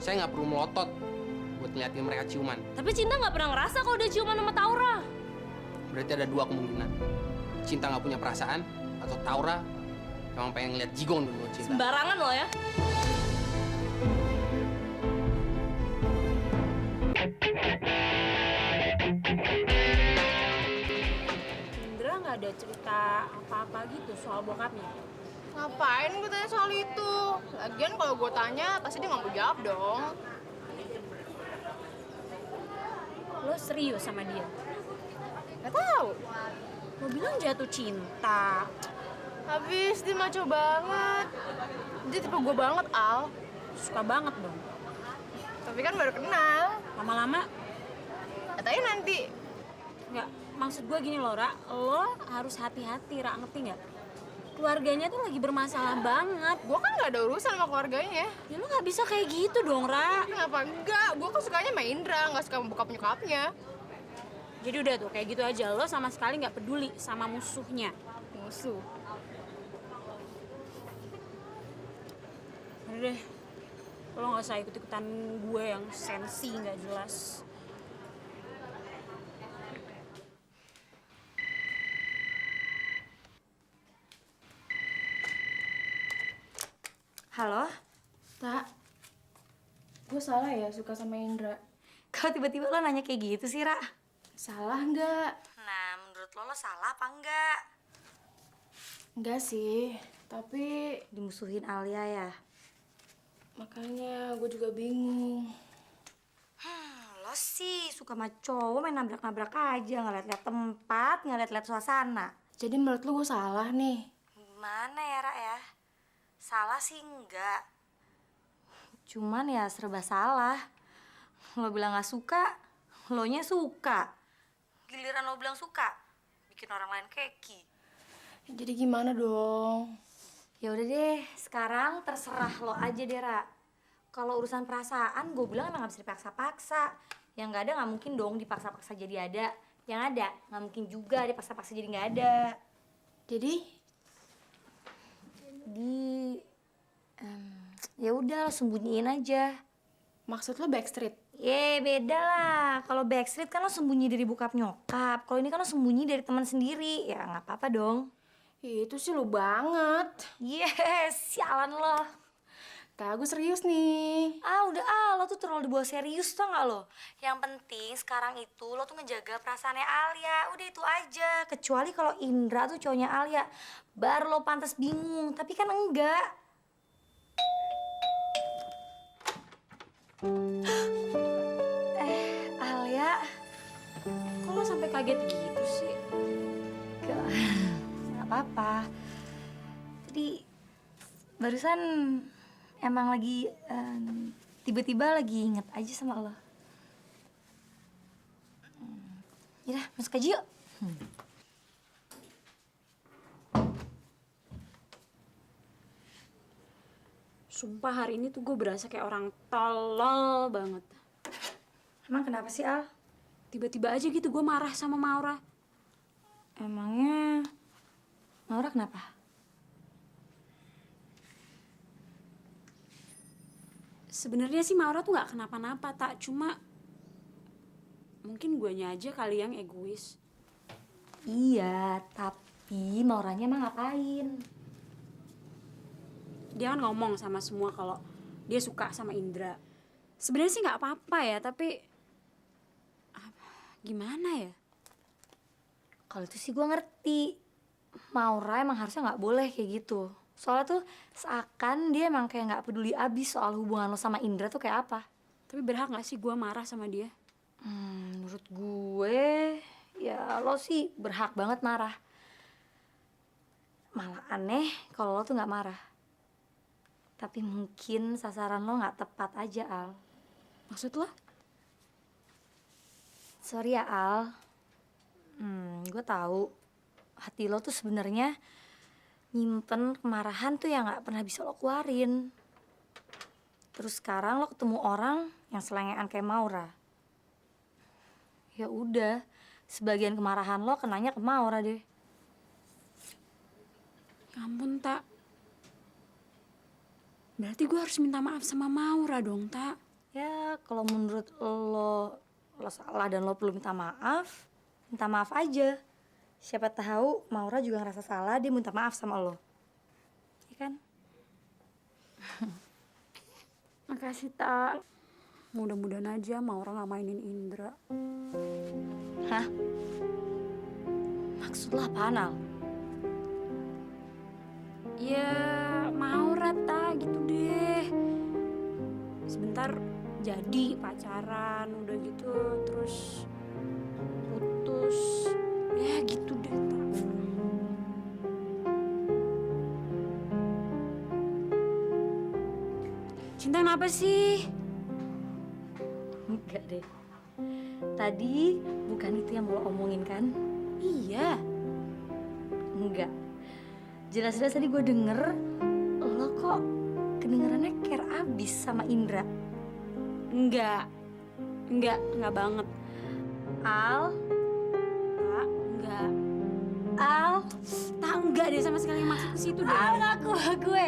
Saya nggak perlu melotot buat ngeliatin mereka ciuman. Tapi Cinta nggak pernah ngerasa kalau dia ciuman sama Taura. Berarti ada dua kemungkinan. Cinta nggak punya perasaan, atau Taura emang pengen ngeliat Jigong dulu Cinta. Sembarangan lo ya. Indra nggak ada cerita apa-apa gitu soal bokapnya. Ngapain gue tanya soal itu? Lagian kalau gue tanya, pasti dia nggak mau jawab dong. Lo serius sama dia? Gak tahu. Lo bilang jatuh cinta. Habis dia maco banget. Dia tipe gue banget, Al. Suka banget dong. Tapi kan baru kenal. Lama-lama, Katanya nanti. nggak, maksud gue gini loh, Ra. Lo harus hati-hati, Ra, ngerti nggak? Keluarganya tuh lagi bermasalah banget. Gue kan nggak ada urusan sama keluarganya. Ya lo nggak bisa kayak gitu dong, Ra. Kenapa enggak? Gue kan sukanya sama Indra, nggak suka sama bokap nyokapnya. Jadi udah tuh, kayak gitu aja. Lo sama sekali nggak peduli sama musuhnya. Musuh. Udah deh, lo nggak usah ikut-ikutan gue yang sensi nggak jelas. Halo? Tak, gue salah ya suka sama Indra. Kok tiba-tiba lo nanya kayak gitu sih, Ra? Salah nggak? Nah, menurut lo salah apa enggak? Enggak sih, tapi Dimusuhin Alia ya? makanya gue juga bingung. Lo sih suka sama cowok main nabrak-nabrak aja, nggak liat-liat tempat, nggak liat-liat suasana. Jadi menurut lu gue salah nih? Gimana ya, Ra ya? Salah sih enggak. Cuman ya serba salah. Lo bilang nggak suka, lo nya suka. Giliran lo bilang suka, bikin orang lain keki. Jadi gimana dong? Ya udah deh, sekarang terserah lo aja deh, Ra. Kalau urusan perasaan, gue bilang emang gak bisa dipaksa-paksa. Yang nggak ada nggak mungkin dong dipaksa-paksa jadi ada. Yang ada nggak mungkin juga dipaksa-paksa jadi nggak ada. Jadi Ya udah, lo sembunyiin aja. maksud lo backstreet? Beda lah. Kalau backstreet kan lo sembunyi dari bokap nyokap. Kalau ini kan lo sembunyi dari teman sendiri. Ya nggak apa-apa dong. Itu sih lo banget. Yes, sialan lo. Tak, gue serius nih. Lo tuh terlalu dibawa serius tau gak lo? Yang penting sekarang itu lo tuh ngejaga perasaannya Alia. Udah itu aja. Kecuali kalau Indra tuh cowoknya Alia. Baru lo pantas bingung. Tapi kan enggak. Alia. Kok lo sampai kaget gitu sih? Gak apa-apa. Tadi barusan emang lagi tiba-tiba lagi inget aja sama lo. Yaudah, masuk aja yuk. Sumpah hari ini tuh gue berasa kayak orang tolol banget. Emang kenapa sih, Al? Tiba-tiba aja gitu gue marah sama Maura. Emangnya Maura kenapa? Sebenarnya sih Maura tuh nggak kenapa-napa, tak, cuma mungkin guanya aja kali yang egois. Iya, tapi Mauranya emang ngapain? Dia kan ngomong sama semua kalau dia suka sama Indra. Sebenarnya sih nggak apa-apa ya, tapi gimana ya? Kalau itu sih gue ngerti. Maura emang harusnya nggak boleh kayak gitu. Soalnya tuh seakan dia emang kayak nggak peduli abis soal hubungan lo sama Indra tuh kayak apa. Tapi berhak nggak sih gue marah sama dia? Menurut gue, ya lo sih berhak banget marah. Malah aneh kalau lo tuh nggak marah. Tapi mungkin sasaran lo nggak tepat aja, Al. Maksud lo? Sorry ya, Al. Gue tahu hati lo tuh sebenarnya nyimpen kemarahan tuh yang nggak pernah bisa lo keluarin. Terus sekarang lo ketemu orang yang selengean kayak Maura. Ya udah, sebagian kemarahan lo kenanya ke Maura deh. Ya ampun, tak. Berarti gue harus minta maaf sama Maura dong, tak. Ya kalau menurut lo salah dan lo perlu minta maaf aja. Siapa tahu Maura juga ngerasa salah, dia minta maaf sama lo. Ya kan? Makasih, Tak. Mudah-mudahan aja Maura nggak mainin Indra. Hah? Maksud lo apaan, Al? Ya, Maura, Tak, gitu deh. Sebentar jadi pacaran, udah gitu terus putus. Ya gitu deh, Tak. Cinta kenapa sih? Enggak deh. Tadi bukan itu yang mau lo omongin kan? Iya. Enggak. Jelas-jelas tadi gue denger lo kok kedengerannya care abis sama Indra. Enggak banget. Al, Tak, enggak. Al, Tak, enggak deh sama sekali maksud ke situ deh. Al ngaku gue.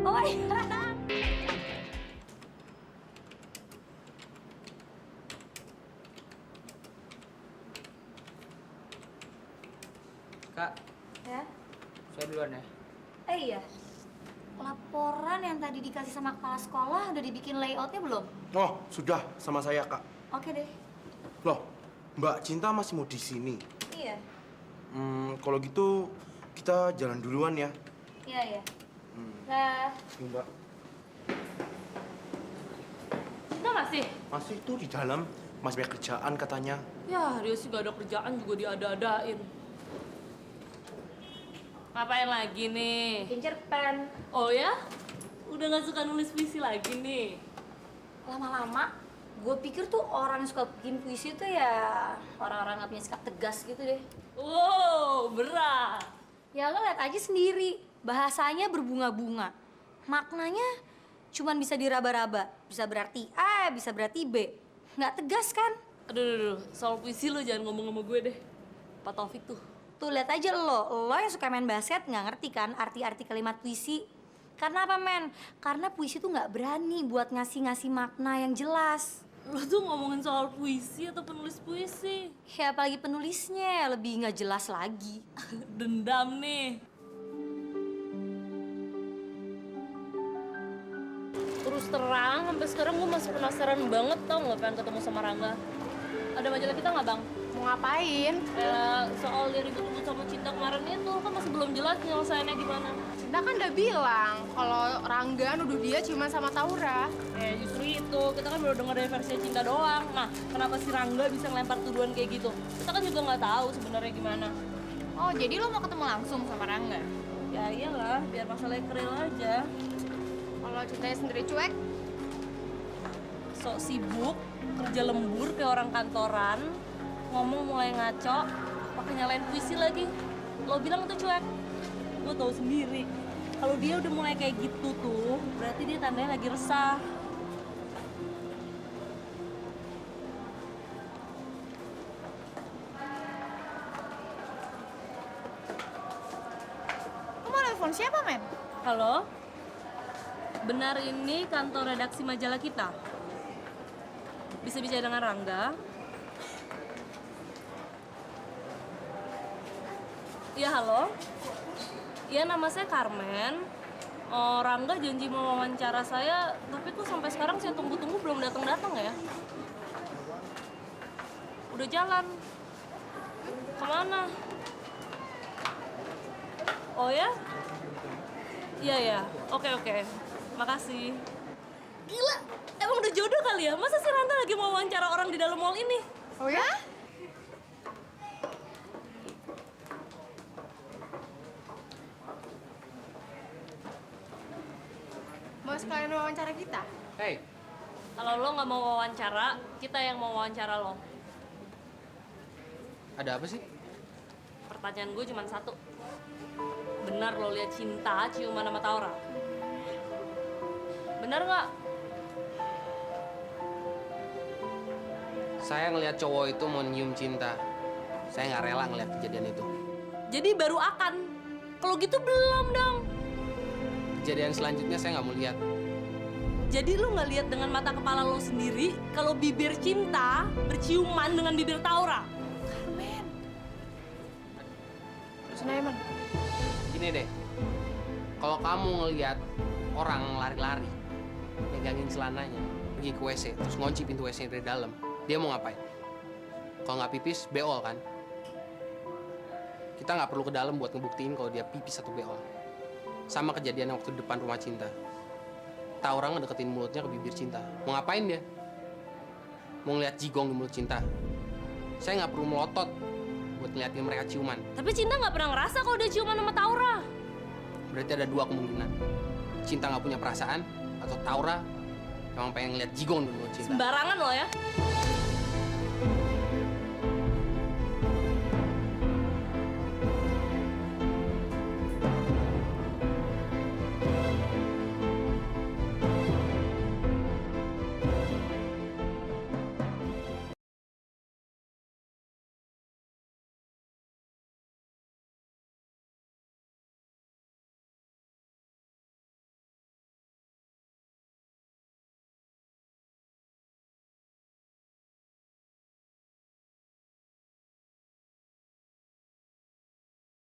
Oh my God. Kak, Ya? saya duluan ya. Iya. Laporan yang tadi dikasih sama kepala sekolah udah dibikin layoutnya belum? Oh, sudah sama saya, Kak. Oke deh. Loh, Mbak Cinta masih mau di sini. Iya. Kalau gitu kita jalan duluan ya. Iya. Nah, Ini, Mbak. Cinta masih? Masih tuh di dalam, masih banyak kerjaan katanya. Ya, dia sih gak ada kerjaan juga diada-adain. Ngapain lagi nih? pincer pen. Oh ya? Udah gak suka nulis puisi lagi nih? Lama-lama gue pikir tuh orang yang suka bikin puisi tuh ya orang-orang gak punya sikap tegas gitu deh. Wow, berat. Ya lo liat aja sendiri, bahasanya berbunga-bunga. Maknanya cuman bisa diraba-raba, bisa berarti A, bisa berarti B. Nggak tegas kan? Aduh, soal puisi lo jangan ngomong sama gue deh. Pak Taufik tuh. Tuh lihat aja lo yang suka main basket nggak ngerti kan arti-arti kalimat puisi. Karena apa men? Karena puisi tuh nggak berani buat ngasih makna yang jelas. Lo tuh ngomongin soal puisi atau penulis puisi? Ya apalagi penulisnya lebih nggak jelas lagi. Dendam nih. Terus terang, sampai sekarang gue masih penasaran banget tau nggak pengen ketemu sama Rangga. Ada majalah kita nggak bang? Mau ngapain? Soal dia ribut-ribut sama Cinta kemarin itu kan masih belum jelas nyelesainnya gimana. Cinta kan udah bilang kalau Rangga nuduh dia cuma sama Taura. Justru itu, kita kan baru dengar dari versi Cinta doang. Nah, kenapa si Rangga bisa ngelempar tuduhan kayak gitu? Kita kan juga nggak tahu sebenarnya gimana. Oh, jadi lo mau ketemu langsung sama Rangga? Ya iyalah, biar masalahnya real aja. Kalau Cintanya sendiri cuek, Sok sibuk, kerja lembur kayak orang kantoran, ngomong mulai ngaco, pakai nyalain puisi lagi. Lo bilang itu cuek. Lo tahu sendiri. Kalau dia udah mulai kayak gitu tuh, berarti dia tandanya lagi resah. lo mau telepon siapa, men? Halo? Benar ini kantor redaksi majalah kita? Bisa bicara dengan Rangga? Iya, halo? Iya, nama saya Carmen. Oh, Rangga janji mau wawancara saya, tapi kok sampai sekarang saya tunggu-tunggu belum datang-datang ya? Udah jalan. Kemana? Oh ya? Iya ya, oke. Makasih. Gila, emang udah jodoh kali ya? Masa si Ranta lagi mau wawancara orang di dalam mall ini? Oh ya? Mau sekalian wawancara kita? Hei, Kalau lo nggak mau wawancara, kita yang mau wawancara lo. ada apa sih? Pertanyaan gue cuma satu. Benar lo lihat Cinta ciuman sama Taura? Benar nggak? Saya ngelihat cowok itu mau nyium Cinta. Saya nggak rela ngelihat kejadian itu. Jadi baru akan. Kalau gitu belum dong. Kejadian selanjutnya saya nggak mau lihat. Jadi lu nggak lihat dengan mata kepala lo sendiri kalau bibir Cinta berciuman dengan bibir Taura? Carmen. Terusin aja, Man. Gini deh, kalau kamu ngelihat orang lari-lari, megangin celananya, pergi ke WC, terus ngunci pintu WC dari dalam, dia mau ngapain? Kalau nggak pipis, beol kan? Kita nggak perlu ke dalam buat ngebuktiin kalau dia pipis atau beol. Sama kejadian waktu depan rumah Cinta. Taura ngedeketin mulutnya ke bibir Cinta. Mau ngapain dia? Mau ngeliat jigong di mulut Cinta. Saya nggak perlu melotot buat ngeliatin mereka ciuman. Tapi Cinta nggak pernah ngerasa kalau dia ciuman sama Taura. Berarti ada dua kemungkinan. Cinta nggak punya perasaan, atau Taura emang pengen ngeliat jigong di mulut Cinta. Sembarangan lo ya.